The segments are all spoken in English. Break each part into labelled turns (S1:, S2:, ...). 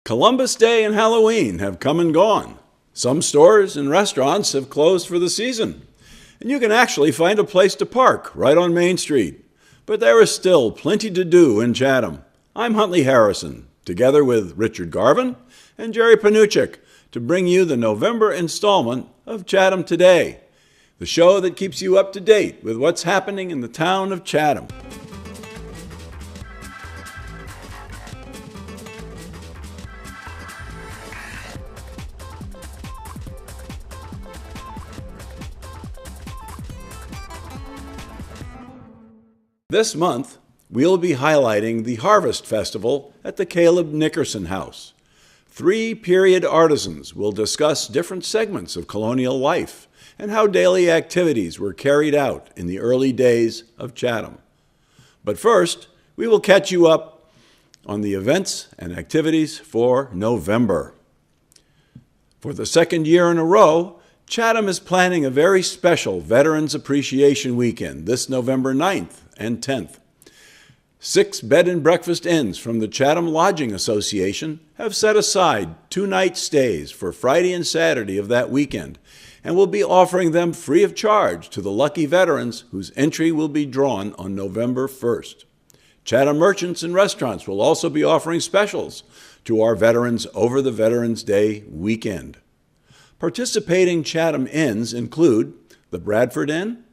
S1: Columbus Day and Halloween have come and gone. Some stores and restaurants have closed for the season, and you can actually find a place to park right on Main Street. But there is still plenty to do in Chatham. I'm Huntley Harrison, together with Richard Garvin and Jerry Panuchik, to bring you the November installment of Chatham Today, the show that keeps you up to date with what's happening in the town of Chatham. This month, we'll be highlighting the Harvest Festival at the Caleb Nickerson House. 3 period artisans will discuss different segments of colonial life and how daily activities were carried out in the early days of Chatham. But first, we will catch you up on the events and activities for November. For the second year in a row, Chatham is planning a very special Veterans Appreciation Weekend this November 9th and 10th. 6 bed and breakfast inns from the Chatham Lodging Association have set aside 2-night stays for Friday and Saturday of that weekend and will be offering them free of charge to the lucky veterans whose entry will be drawn on November 1st. Chatham merchants and restaurants will also be offering specials to our veterans over the Veterans Day weekend. Participating Chatham inns include the Bradford Inn,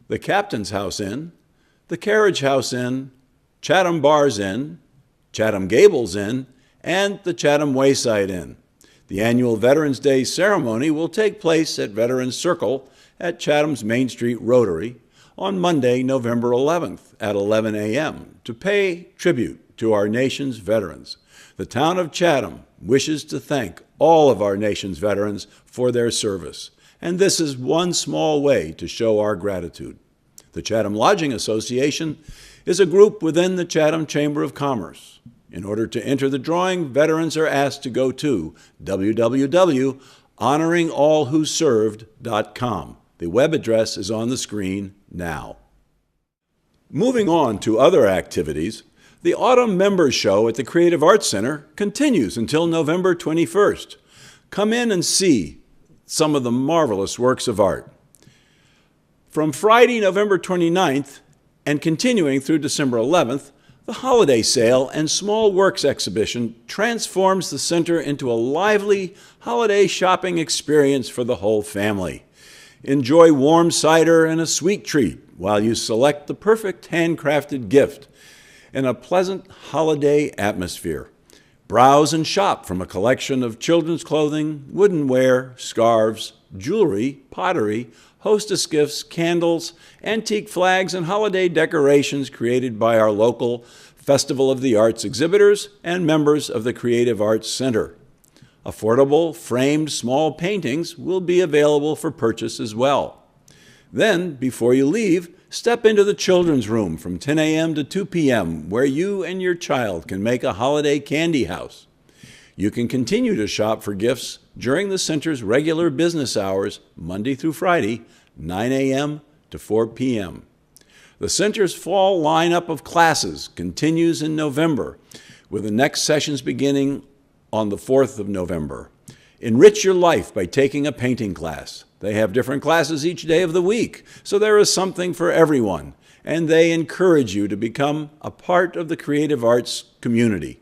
S1: the Captain's House Inn, the Carriage House Inn, Chatham Bars Inn, Chatham Gables Inn, and the Chatham Wayside Inn. The annual Veterans Day ceremony will take place at Veterans Circle at Chatham's Main Street Rotary on Monday, November 11th at 11 a.m. to pay tribute to our nation's veterans. The town of Chatham wishes to thank all of our nation's veterans for their service, and this is one small way to show our gratitude. The Chatham Lodging Association is a group within the Chatham Chamber of Commerce. In order to enter the drawing, veterans are asked to go to www.honoringallwhoserved.com. The web address is on the screen now. Moving on to other activities, the Autumn Members Show at the Creative Arts Center continues until November 21st. Come in and see some of the marvelous works of art. From Friday, November 29th, and continuing through December 11th, the Holiday Sale and Small Works Exhibition transforms the center into a lively holiday shopping experience for the whole family. Enjoy warm cider and a sweet treat while you select the perfect handcrafted gift in a pleasant holiday atmosphere. Browse and shop from a collection of children's clothing, woodenware, scarves, jewelry, pottery, hostess gifts, candles, antique flags, and holiday decorations created by our local Festival of the Arts exhibitors and members of the Creative Arts Center. Affordable, framed small paintings will be available for purchase as well. Then, before you leave, step into the children's room from 10 a.m. to 2 p.m., where you and your child can make a holiday candy house. You can continue to shop for gifts during the center's regular business hours, Monday through Friday, 9 a.m. to 4 p.m. The center's fall lineup of classes continues in November, with the next sessions beginning on the 4th of November. Enrich your life by taking a painting class. They have different classes each day of the week, so there is something for everyone, and they encourage you to become a part of the creative arts community.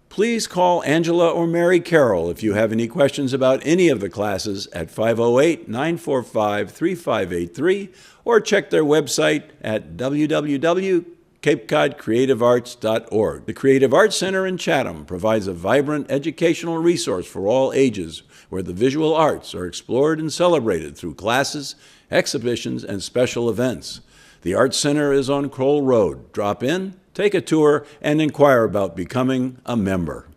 S1: Please call Angela or Mary Carroll if you have any questions about any of the classes at 508-945-3583, or check their website at www.capecodcreativearts.org. The Creative Arts Center in Chatham provides a vibrant educational resource for all ages, where the visual arts are explored and celebrated through classes, exhibitions, and special events. The Arts Center is on Kroll Road. Drop in, take a tour, and inquire about becoming a member.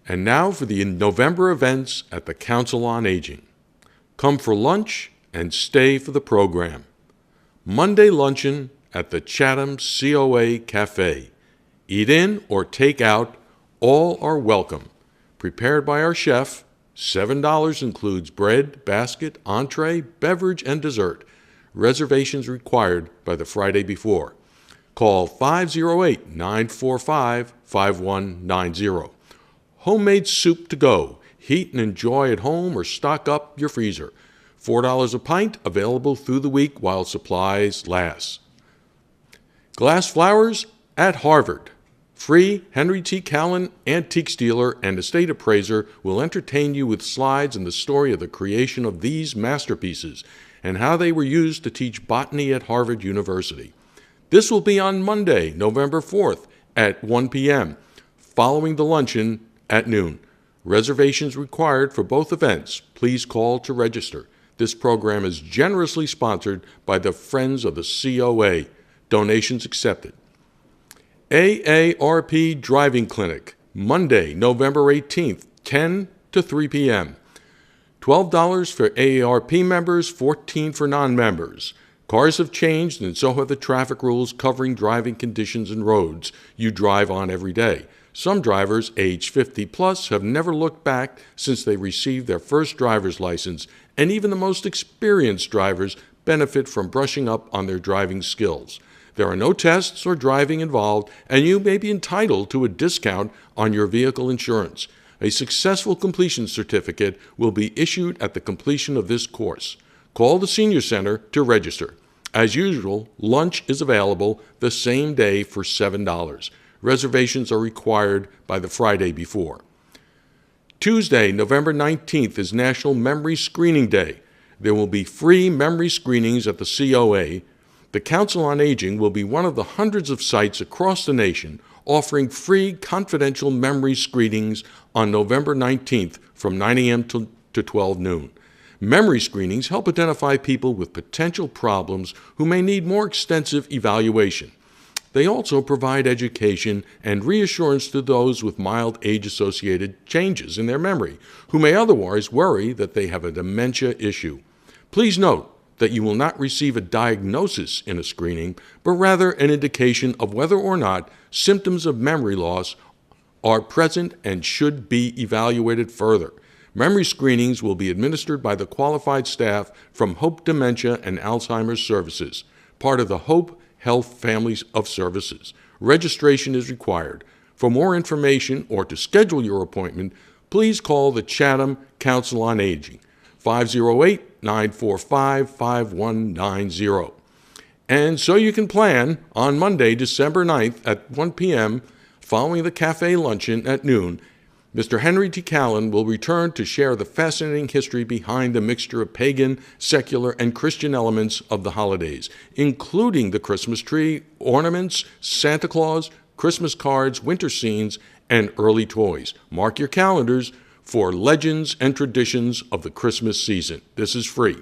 S2: And now for the November events at the Council on Aging. Come for lunch and stay for the program. Monday luncheon at the Chatham COA Cafe. Eat in or take out, all are welcome. Prepared by our chef, $7 includes bread, basket, entree, beverage, and dessert. Reservations required by the Friday before. Call 508-945-5190. homemade soup to go. Heat and enjoy at home or stock up your freezer. $4 a pint, available through the week while supplies last. Glass flowers at Harvard. Free Henry T. Callan antiques dealer and estate appraiser will entertain you with slides and the story of the creation of these masterpieces and how they were used to teach botany at Harvard University. This will be on Monday, November 4th at 1 p.m., following the luncheon at noon. Reservations required for both events. Please call to register. This program is generously sponsored by the Friends of the COA. Donations accepted. AARP Driving Clinic, Monday, November 18th, 10 to 3 p.m. $12 for AARP members, $14 for non-members. Cars have changed, and so have the traffic rules covering driving conditions and roads you drive on every day. Some drivers, age 50 plus, have never looked back since they received their first driver's license, and even the most experienced drivers benefit from brushing up on their driving skills. There are no tests or driving involved, and you may be entitled to a discount on your vehicle insurance. A successful completion certificate will be issued at the completion of this course. Call the Senior Center to register. As usual, lunch is available the same day for $7. Reservations are required by the Friday before. Tuesday, November 19th is National Memory Screening Day. There will be free memory screenings at the COA. The Council on Aging will be one of the hundreds of sites across the nation offering free confidential memory screenings on November 19th from 9 a.m. to 12 noon. Memory screenings help identify people with potential problems who may need more extensive evaluation. They also provide education and reassurance to those with mild age-associated changes in their memory, who may otherwise worry that they have a dementia issue. Please note that you will not receive a diagnosis in a screening, but rather an indication of whether or not symptoms of memory loss are present and should be evaluated further. Memory screenings will be administered by the qualified staff from Hope Dementia and Alzheimer's Services, part of the Hope Health Families of Services. Registration is required. For more information or to schedule your appointment, please call the Chatham Council on Aging, 508-945-5190. And so you can plan on Monday, December 9th at 1 p.m., following the cafe luncheon at noon. Mr. Henry T. Callan will return to share the fascinating history behind the mixture of pagan, secular, and Christian elements of the holidays, including the Christmas tree, ornaments, Santa Claus, Christmas cards, winter scenes, and early toys. Mark your calendars for Legends and Traditions of the Christmas season. This is free.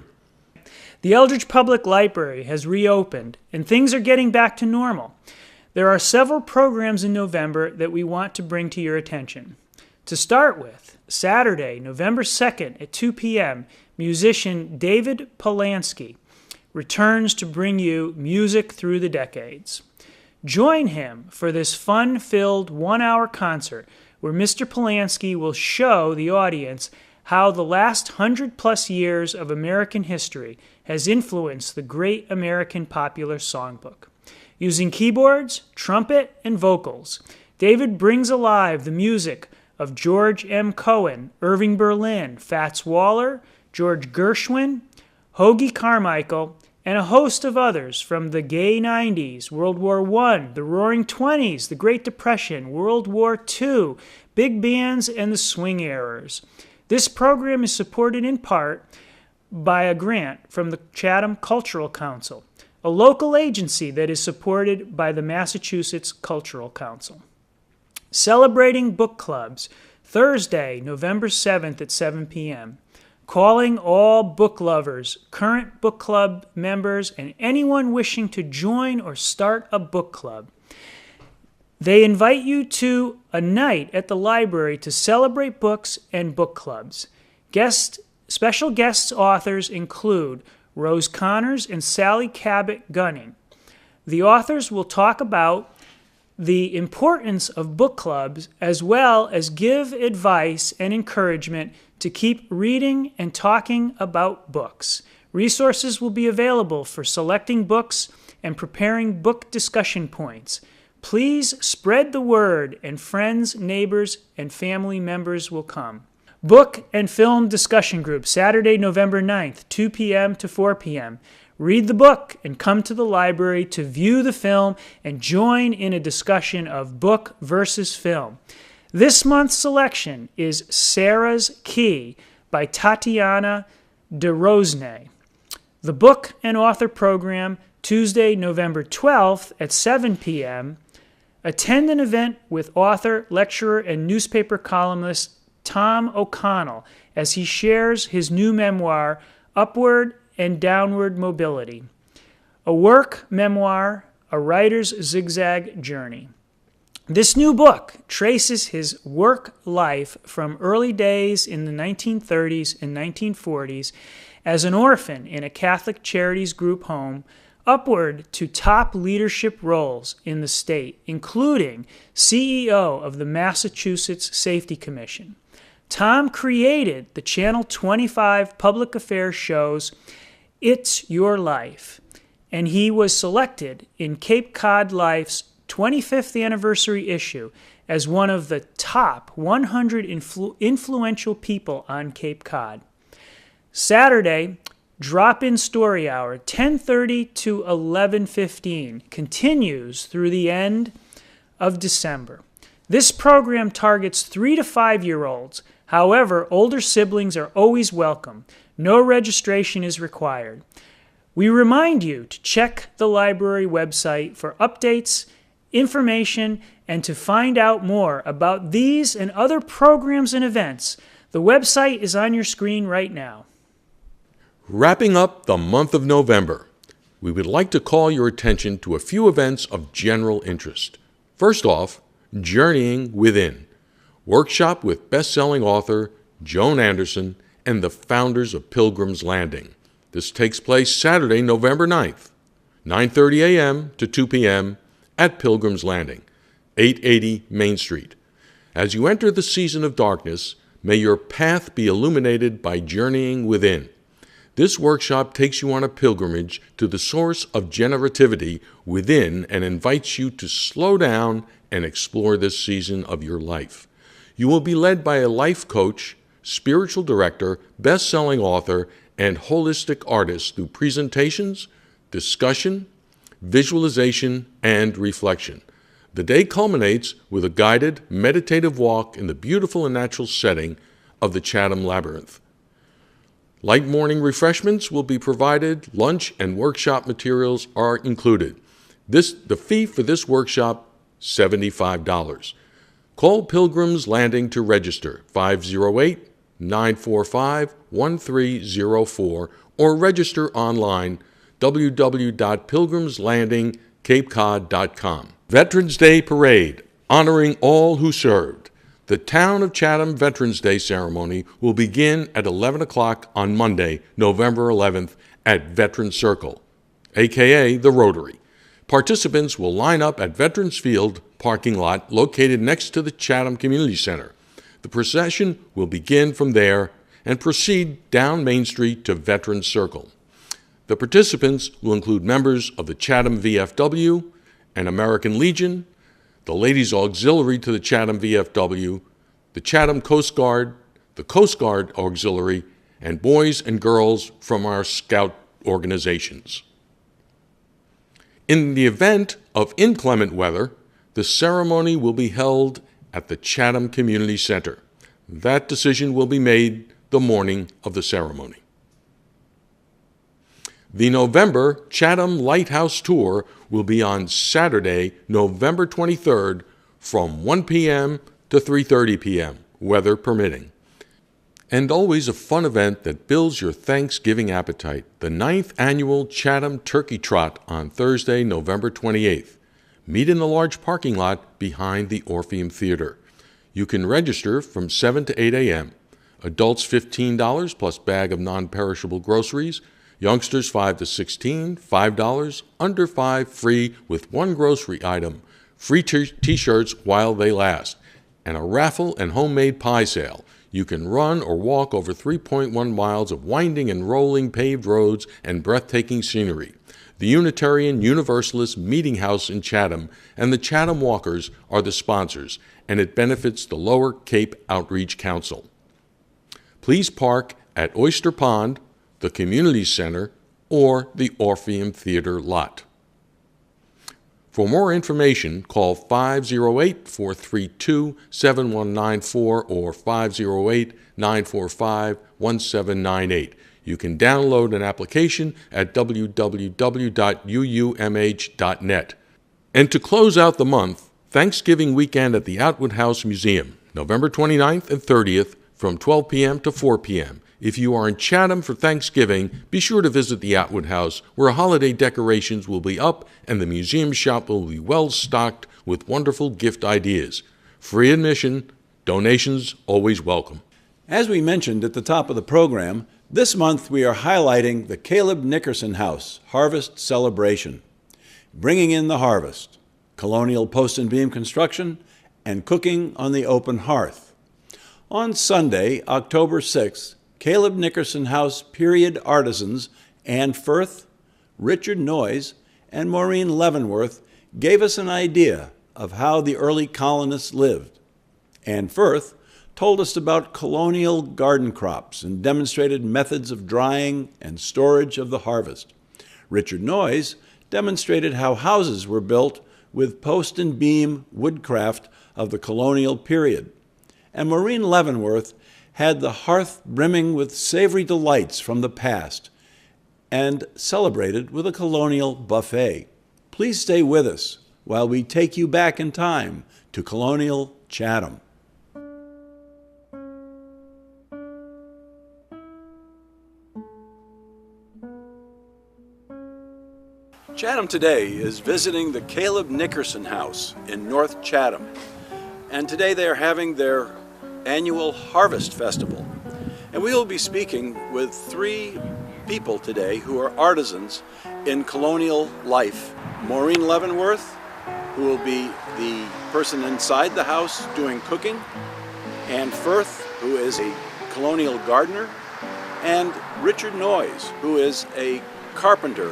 S3: The Eldridge Public Library has reopened, and things are getting back to normal. There are several programs in November that we want to bring to your attention. To start with, Saturday, November 2nd at 2 p.m., musician David Polanski returns to bring you music through the decades. Join him for this fun-filled one-hour concert where Mr. Polanski will show the audience how the last 100-plus years of American history has influenced the great American popular songbook. Using keyboards, trumpet, and vocals, David brings alive the music of George M. Cohen, Irving Berlin, Fats Waller, George Gershwin, Hoagy Carmichael, and a host of others from the gay 90s, World War I, the Roaring 20s, the Great Depression, World War II, big bands, and the swing eras. This program is supported in part by a grant from the Chatham Cultural Council, a local agency that is supported by the Massachusetts Cultural Council. Celebrating book clubs, Thursday, November 7th at 7 p.m. Calling all book lovers, current book club members, and anyone wishing to join or start a book club. They invite you to a night at the library to celebrate books and book clubs. Special guest authors include Rose Connors and Sally Cabot Gunning. The authors will talk about the importance of book clubs as well as give advice and encouragement to keep reading and talking about books. Resources will be available for selecting books and preparing book discussion points. Please spread the word, and friends, neighbors, and family members will come. Book and film discussion group, Saturday, November 9th, 2 p.m. to 4 p.m. Read the book and come to the library to view the film and join in a discussion of book versus film. This month's selection is Sarah's Key by Tatiana de Rosnay. The book and author program, Tuesday, November 12th at 7 p.m. Attend an event with author, lecturer, and newspaper columnist Tom O'Connell as he shares his new memoir, Upward and Downward Mobility, a work memoir, a writer's zigzag journey. This new book traces his work life from early days in the 1930s and 1940s as an orphan in a Catholic Charities group home, upward to top leadership roles in the state, including CEO of the Massachusetts Safety Commission. Tom created the Channel 25 public affairs shows It's Your Life, and he was selected in Cape Cod Life's 25th anniversary issue as one of the top 100 influential people on Cape Cod. Saturday, Drop-In Story Hour, 10:30 to 11:15, continues through the end of December. This program targets 3 to 5-year-olds. However, older siblings are always welcome. No registration is required. We remind you to check the library website for updates, information, and to find out more about these and other programs and events. The website is on your screen right now.
S2: Wrapping up the month of November, we would like to call your attention to a few events of general interest. First off, Journeying Within, workshop with best-selling author Joan Anderson and the founders of Pilgrim's Landing. This takes place Saturday, November 9th, 9:30 a.m. to 2 p.m. at Pilgrim's Landing, 880 Main Street. As you enter the season of darkness, may your path be illuminated by journeying within. This workshop takes you on a pilgrimage to the source of generativity within and invites you to slow down and explore this season of your life. You will be led by a life coach, spiritual director, best-selling author, and holistic artist through presentations, discussion, visualization, and reflection. The day culminates with a guided, meditative walk in the beautiful and natural setting of the Chatham Labyrinth. Light morning refreshments will be provided, lunch and workshop materials are included. The fee for this workshop, $75. Call Pilgrim's Landing to register, 508-945-1304, or register online, www.pilgrimslandingcapecod.com. Veterans Day Parade, honoring all who served. The Town of Chatham Veterans Day ceremony will begin at 11 o'clock on Monday, November 11th at Veterans Circle, a.k.a. the Rotary. Participants will line up at Veterans Field parking lot located next to the Chatham Community Center. The procession will begin from there and proceed down Main Street to Veterans Circle. The participants will include members of the Chatham VFW and American Legion, the Ladies Auxiliary to the Chatham VFW, the Chatham Coast Guard, the Coast Guard Auxiliary, and boys and girls from our Scout organizations. In the event of inclement weather, the ceremony will be held at the Chatham Community Center. That decision will be made the morning of the ceremony. The November Chatham Lighthouse Tour will be on Saturday, November 23rd from 1 p.m. to 3:30 p.m., weather permitting. And always a fun event that builds your Thanksgiving appetite, the 9th Annual Chatham Turkey Trot on Thursday, November 28th. Meet in the large parking lot behind the Orpheum Theater. You can register from 7 to 8 a.m. Adults $15 plus bag of non-perishable groceries. Youngsters 5 to 16, $5, under 5 free with one grocery item, free t-shirts while they last, and a raffle and homemade pie sale. You can run or walk over 3.1 miles of winding and rolling paved roads and breathtaking scenery. The Unitarian Universalist Meeting House in Chatham and the Chatham Walkers are the sponsors, and it benefits the Lower Cape Outreach Council. Please park at Oyster Pond, the Community Center, or the Orpheum Theater lot. For more information, call 508-432-7194 or 508-945-1798. You can download an application at www.uumh.net. And to close out the month, Thanksgiving weekend at the Atwood House Museum, November 29th and 30th from 12 p.m. to 4 p.m. If you are in Chatham for Thanksgiving, be sure to visit the Atwood House, where holiday decorations will be up and the museum shop will be well stocked with wonderful gift ideas. Free admission, donations always welcome.
S1: As we mentioned at the top of the program, this month we are highlighting the Caleb Nickerson House Harvest Celebration, bringing in the harvest, colonial post and beam construction, and cooking on the open hearth. On Sunday, October 6th, Caleb Nickerson House period artisans Ann Firth, Richard Noyes, and Maureen Leavenworth gave us an idea of how the early colonists lived. Ann Firth told us about colonial garden crops and demonstrated methods of drying and storage of the harvest. Richard Noyes demonstrated how houses were built with post and beam woodcraft of the colonial period. And Maureen Leavenworth had the hearth brimming with savory delights from the past and celebrated with a colonial buffet. Please stay with us while we take you back in time to colonial Chatham. Chatham Today is visiting the Caleb Nickerson House in North Chatham. And today they are having their annual Harvest Festival. And we will be speaking with three people today who are artisans in colonial life. Maureen Leavenworth, who will be the person inside the house doing cooking, Ann Firth, who is a colonial gardener, and Richard Noyes, who is a carpenter,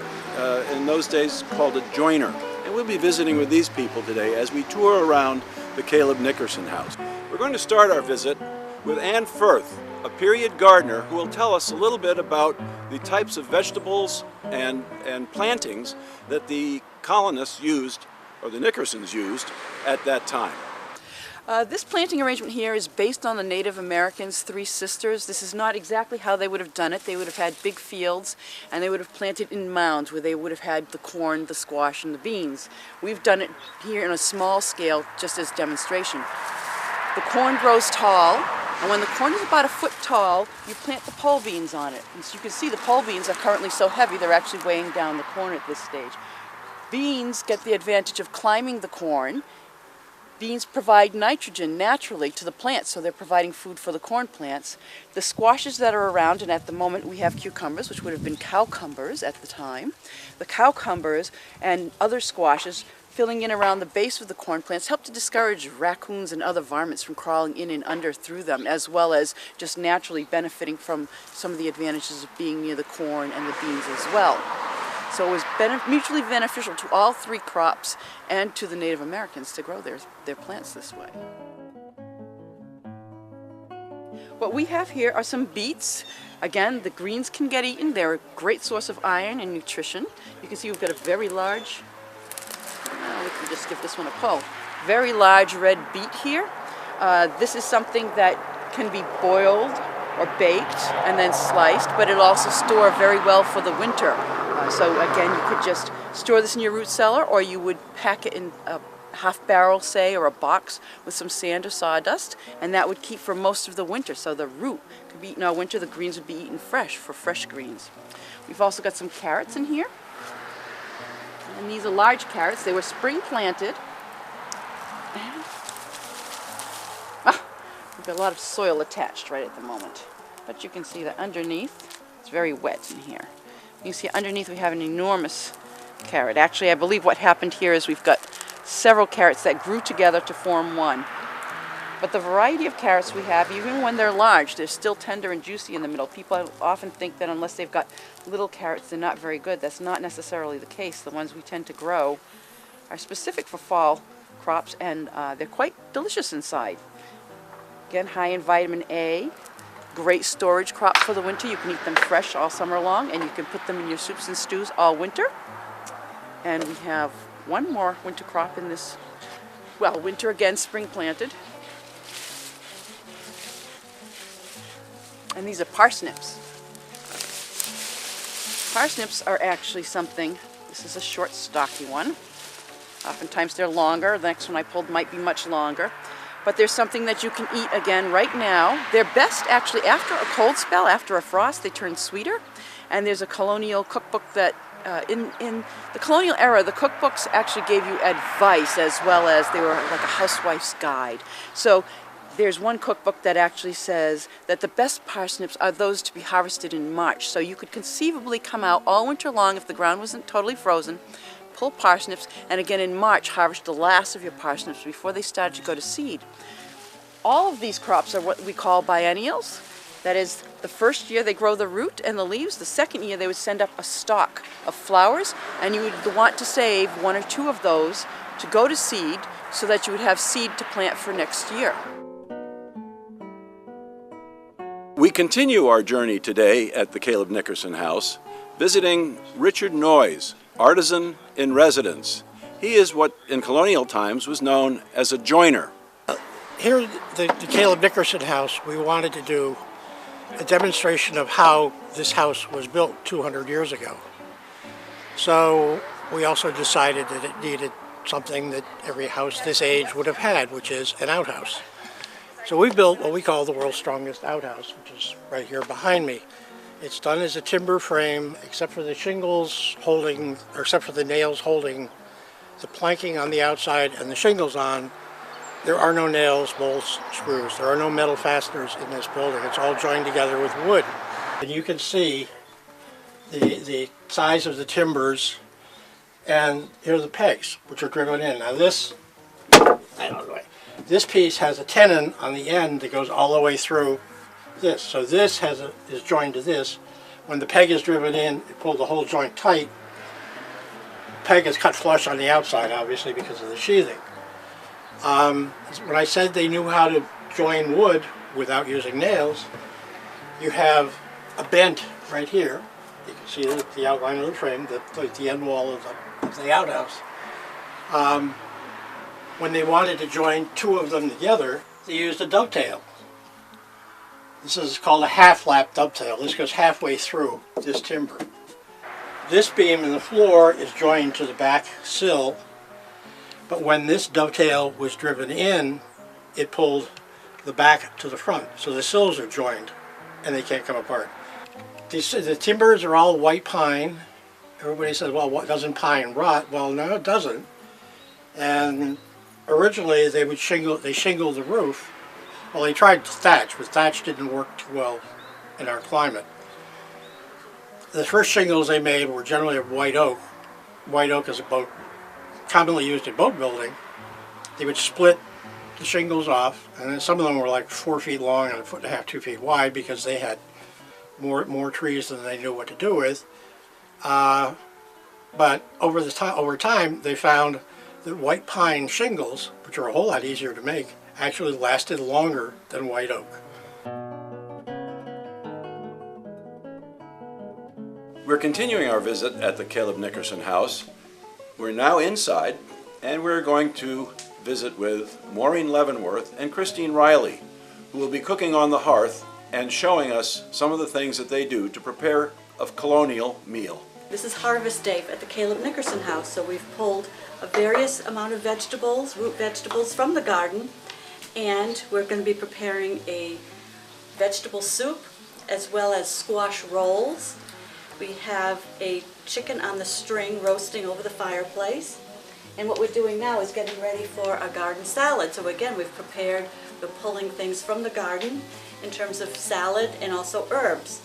S1: in those days called a joiner. And we'll be visiting with these people today as we tour around the Caleb Nickerson House. We're going to start our visit with Ann Firth, a period gardener who will tell us a little bit about the types of vegetables and plantings that the colonists used, or the Nickersons used, at that time.
S4: This planting arrangement here is based on the Native Americans' three sisters. This is not exactly how they would have done it. They would have had big fields and they would have planted in mounds where they would have had the corn, the squash, and the beans. We've done it here on a small scale just as demonstration. The corn grows tall, and when the corn is about a foot tall, you plant the pole beans on it. And so you can see the pole beans are currently so heavy they're actually weighing down the corn at this stage. Beans get the advantage of climbing the corn. Beans provide nitrogen naturally to the plants, so they're providing food for the corn plants. The squashes that are around, and at the moment we have cucumbers, which would have been cowcumbers at the time. The cowcumbers and other squashes filling in around the base of the corn plants help to discourage raccoons and other varmints from crawling in and under through them, as well as just naturally benefiting from some of the advantages of being near the corn and the beans as well. So it was mutually beneficial to all three crops and to the Native Americans to grow their plants this way. What we have here are some beets. Again, the greens can get eaten. They're a great source of iron and nutrition. You can see we've got a very large, we can just give this one a pull, very large red beet here. This is something that can be boiled or baked and then sliced, but it'll also store very well for the winter. So again, you could just store this in your root cellar, or you would pack it in a half barrel, say, or a box with some sand or sawdust, and that would keep for most of the winter. So the root could be eaten all winter, the greens would be eaten fresh for fresh greens. We've also got some carrots in here. And these are large carrots. They were spring planted. And we've got a lot of soil attached right at the moment. But you can see that underneath, it's very wet in here. You can see underneath we have an enormous carrot. Actually, I believe what happened here is we've got several carrots that grew together to form one. But the variety of carrots we have, even when they're large, they're still tender and juicy in the middle. People often think that unless they've got little carrots, they're not very good. That's not necessarily the case. The ones we tend to grow are specific for fall crops, and they're quite delicious inside. Again, high in vitamin A, great storage crop for the winter. You can eat them fresh all summer long, and you can put them in your soups and stews all winter. And we have one more winter crop in this, well, winter again, spring planted. And these are parsnips. Parsnips are actually something, this is a short, stocky one. Oftentimes they're longer. The next one I pulled might be much longer. But there's something that you can eat again right now. They're best actually after a cold spell, after a frost, they turn sweeter. And there's a colonial cookbook that, in the colonial era, the cookbooks actually gave you advice as well as they were like a housewife's guide. So there's one cookbook that actually says that the best parsnips are those to be harvested in March. So you could conceivably come out all winter long if the ground wasn't totally frozen, pull parsnips, and again in March harvest the last of your parsnips before they start to go to seed. All of these crops are what we call biennials. That is, the first year they grow the root and the leaves. The second year they would send up a stalk of flowers, and you would want to save one or two of those to go to seed so that you would have seed to plant for next year.
S1: We continue our journey today at the Caleb Nickerson House, visiting Richard Noyes, artisan in residence. He is what in colonial times was known as a joiner.
S5: Here at the Caleb Nickerson House, we wanted to do a demonstration of how this house was built 200 years ago. So we also decided that it needed something that every house this age would have had, which is an outhouse. So we built what we call the world's strongest outhouse, which is right here behind me. It's done as a timber frame, except for the shingles holding, or except for the nails holding the planking on the outside and the shingles on. There are no nails, bolts, screws. There are no metal fasteners in this building. It's all joined together with wood. And you can see the size of the timbers, and here are the pegs, which are driven in. Now this piece has a tenon on the end that goes all the way through this. So this is joined to this. When the peg is driven in, it pulls the whole joint tight. The peg is cut flush on the outside, obviously, because of the sheathing. When I said they knew how to join wood without using nails, you have a bent right here. You can see the outline of the frame, the end wall of the outhouse. When they wanted to join two of them together, they used a dovetail. This is called a half-lap dovetail. This goes halfway through this timber. This beam in the floor is joined to the back sill, but when this dovetail was driven in, it pulled the back to the front. So the sills are joined and they can't come apart. The timbers are all white pine. Everybody says, well, what, doesn't pine rot? Well, no, it doesn't. And originally they shingled the roof. Well, they tried thatch, but thatch didn't work too well in our climate. The first shingles they made were generally of white oak. White oak is commonly used in boat building. They would split the shingles off, and then some of them were like 4 feet long and 1.5 feet, 2 feet wide, because they had more trees than they knew what to do with. But over time, they found that white pine shingles, which are a whole lot easier to make, actually lasted longer than white oak.
S1: We're continuing our visit at the Caleb Nickerson House. We're now inside, and we're going to visit with Maureen Leavenworth and Christine Riley, who will be cooking on the hearth and showing us some of the things that they do to prepare a colonial meal.
S6: This is harvest day at the Caleb Nickerson House, so we've pulled a various amount of vegetables, root vegetables from the garden, and we're going to be preparing a vegetable soup as well as squash rolls. We have a chicken on the string roasting over the fireplace, and what we're doing now is getting ready for a garden salad. So again, we're pulling things from the garden in terms of salad and also herbs.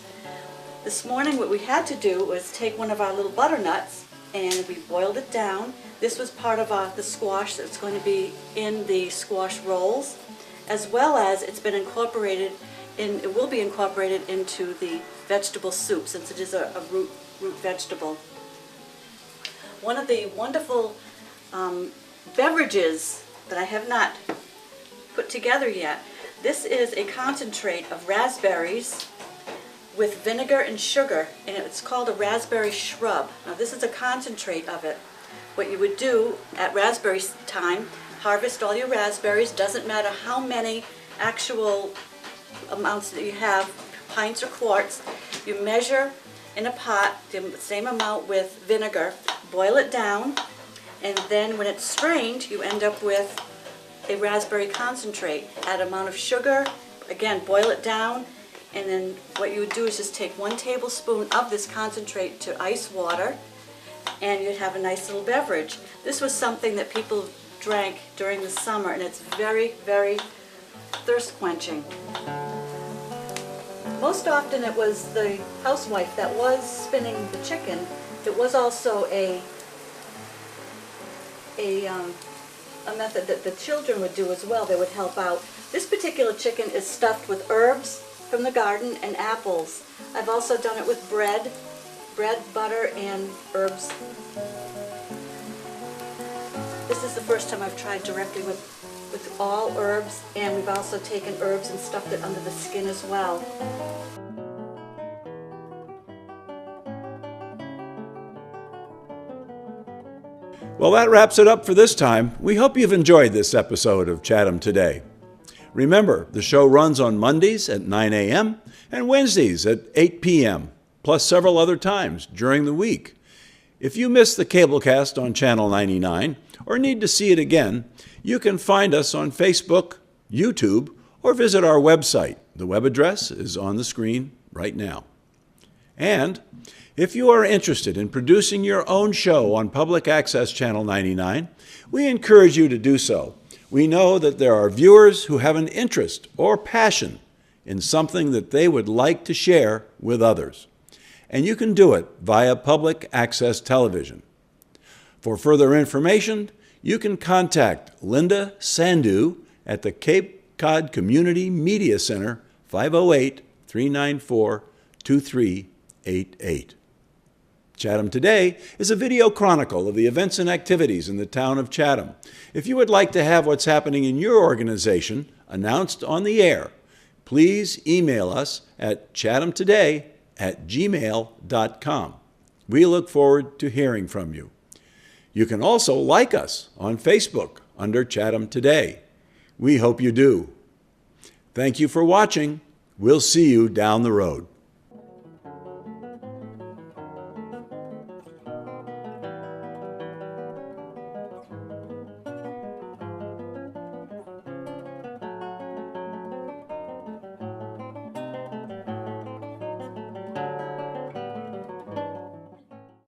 S6: This morning what we had to do was take one of our little butternuts and we boiled it down. This was part of the squash that's going to be in the squash rolls, as well as it will be incorporated into the vegetable soup, since it is a root vegetable. One of the wonderful beverages that I have not put together yet, this is a concentrate of raspberries with vinegar and sugar, and it's called a raspberry shrub. Now this is a concentrate of it. What you would do at raspberry time, harvest all your raspberries, doesn't matter how many actual amounts that you have, pints or quarts. You measure in a pot the same amount with vinegar, boil it down, and then when it's strained, you end up with a raspberry concentrate. Add amount of sugar, again boil it down, and then what you would do is just take 1 tablespoon of this concentrate to ice water, and you'd have a nice little beverage. This was something that people drank during the summer, and it's very, very thirst quenching. Most often it was the housewife that was spinning the chicken. It was also a method that the children would do as well. They would help out. This particular chicken is stuffed with herbs from the garden and apples. I've also done it with bread, butter, and herbs. This is the first time I've tried directly with all herbs, and we've also taken herbs and stuffed it under the skin as well.
S1: Well, that wraps it up for this time. We hope you've enjoyed this episode of Chatham Today. Remember, the show runs on Mondays at 9 a.m. and Wednesdays at 8 p.m., plus several other times during the week. If you missed the cablecast on Channel 99 or need to see it again, you can find us on Facebook, YouTube, or visit our website. The web address is on the screen right now. And if you are interested in producing your own show on Public Access Channel 99, we encourage you to do so. We know that there are viewers who have an interest or passion in something that they would like to share with others. And you can do it via Public Access Television. For further information, you can contact Linda Sandu at the Cape Cod Community Media Center, 508-394-2388. Chatham Today is a video chronicle of the events and activities in the town of Chatham. If you would like to have what's happening in your organization announced on the air, please email us at chathamtoday@gmail.com. We look forward to hearing from you. You can also like us on Facebook under Chatham Today. We hope you do. Thank you for watching. We'll see you down the road.